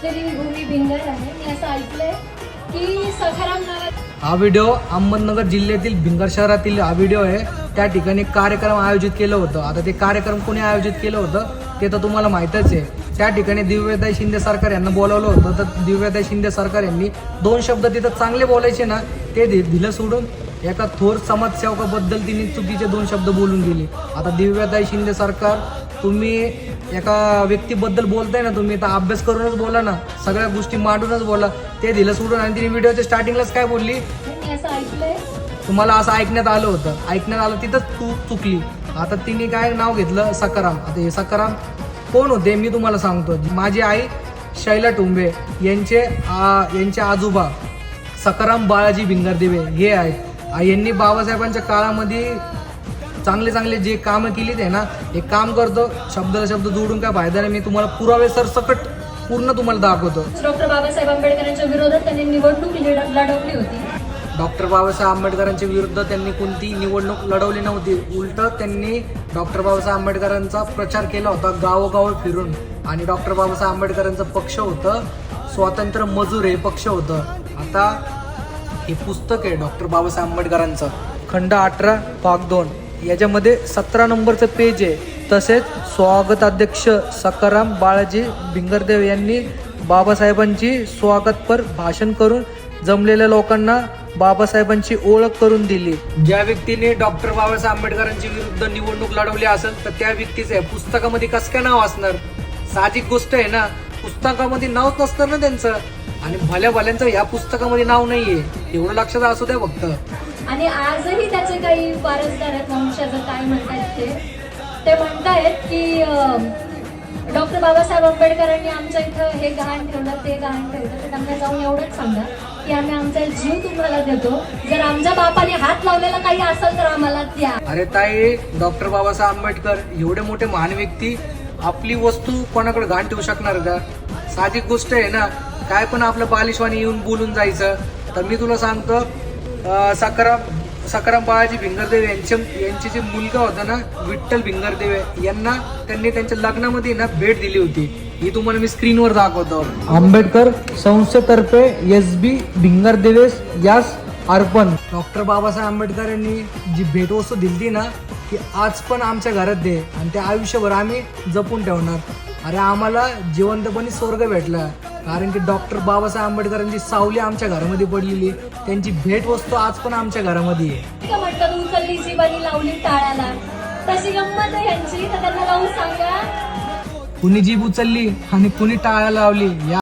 भूमी भिंगर आहे. मी असं ऐकलंय की सखाराम नावात हा व्हिडिओ अहमदनगर जिल्ह्यातील भिंगर शहरातील हा व्हिडिओ आहे. त्या ठिकाणी कार्यक्रम आयोजित केलं होतं. आता ते कार्यक्रम कोणी आयोजित केलं होतं ते तर तुम्हाला माहीतच आहे. त्या ठिकाणी दिव्यदाई शिंदे सरकार यांना बोलावलं होतं. तर दिव्यदाई शिंदे सरकार यांनी 2 शब्द तिथं चांगले बोलायचे ना ते दिलं सोडून एका थोर समाजसेवकाबद्दल तिने चुकीचे 2 शब्द बोलून दिले. आता दिव्यदाई शिंदे सरकार, तुम्ही एका व्यक्तीबद्दल बोलताय ना, तुम्ही तर अभ्यास करूनच बोला ना, सगळ्या गोष्टी मांडूनच बोला. ते दिलं सोडून आणि तिने व्हिडिओच्या स्टार्टिंगलाच काय बोलली, मी असं ऐकलंय. तुम्हाला असं ऐकण्यात आलं होतं, ऐकण्यात आलं तिथंच तू चुकली. आता तिने काय नाव घेतलं, सखाराम. आता हे सखाराम कोण होते मी तुम्हाला सांगतो. माझी आई शैला टुंबे यांचे आजोबा सखाराम बाळाजी भिंगरदेवे हे आहेत. यांनी बाबासाहेबांच्या काळामध्ये चांगले चांगले जे कामं केली ते ना, हे काम करतो. शब्दाला शब्द जोडून काय फायदा नाही. मी तुम्हाला पुरावे सरसकट पूर्ण तुम्हाला दाखवतो. डॉक्टर बाबासाहेब आंबेडकरांच्या विरोधात त्यांनी निवडणूक लढवली होती. डॉक्टर बाबासाहेब आंबेडकरांच्या विरुद्ध त्यांनी कोणती निवडणूक लढवली नव्हती. उलट त्यांनी डॉक्टर बाबासाहेब आंबेडकरांचा प्रचार केला होता गावोगाव फिरून. आणि डॉक्टर बाबासाहेब आंबेडकरांचं पक्ष होतं स्वातंत्र्य मजूर हे पक्ष होतं. आता हे पुस्तक आहे डॉक्टर बाबासाहेब आंबेडकरांचं, खंड 18 भाग 2. याच्यामध्ये 17 नंबरचं पेज आहे. तसेच स्वागताध्यक्ष सखाराम बाळाजी भिंगरदेव यांनी बाबासाहेबांची स्वागतपर भाषण करून जमलेल्या लोकांना बाबासाहेबांची ओळख करून दिली. ज्या व्यक्तीने डॉक्टर बाबासाहेब आंबेडकरांच्या विरुद्ध निवडणूक लढवली असेल तर त्या व्यक्तीचं आहे पुस्तकामध्ये कसं काय नाव असणार. साहजिक गोष्ट आहे ना, पुस्तकामध्ये नावच नसतं ना त्यांचं. आणि भल्या भल्यांचं या पुस्तकामध्ये नाव नाहीये, एवढं लक्षात असू द्या फक्त. आणि आजही त्याचे काही वारसदार आहेत. वंशाचं काय म्हणतायत ते म्हणतायत की डॉक्टर बाबासाहेब आंबेडकरांनी आमच्या इथं हे गहाण ठेवलं, ते गहाण ठेवलं. तर त्यांना जाऊन एवढंच सांगा की आम्ही आमचा जीव तुम्हाला देतो. जर आमच्या बापाने हात लावलेला काही असेल तर आम्हाला द्या. अरे ताई, डॉक्टर बाबासाहेब आंबेडकर एवढे मोठे महान व्यक्ती आपली वस्तू कोणाकडे घाण ठेवू शकणार का. साहजिक गोष्ट आहे ना. काय पण आपलं बालिशवाणी येऊन बोलून जायचं. तर मी तुला सांगतो, सखाराम बाळाजी भिंगरदेव यांचे जे मुलगा होता ना विठ्ठल भिंगरदेवे यांना त्यांनी त्यांच्या लग्नामध्ये ना भेट दिली होती. ही तुम्हाला मी स्क्रीनवर दाखवतो. आंबेडकर संस्थेतर्फे SB भिंगरदेवे यास अर्पण. डॉक्टर बाबासाहेब आंबेडकर यांनी जी भेटवस्तू दिली ना ती आज पण आमच्या घरात दे आणि ते आयुष्यभर आम्ही जपून ठेवणार. अरे आम्हाला जिवंतपणे स्वर्ग भेटला, कारण की डॉक्टर बाबासाहेब आंबेडकरांची सावली आमच्या घरामध्ये पडलेली. त्यांची भेटवस्तू आज पण आमच्या घरामध्ये आहे. म्हणतात उचलली जीवानी लावली टाळ्याला, तशी गंमत आहे यांची. तर त्यांना जाऊन सांगा कुणी जीभ उचलली आणि कुणी टाळ्या लावली.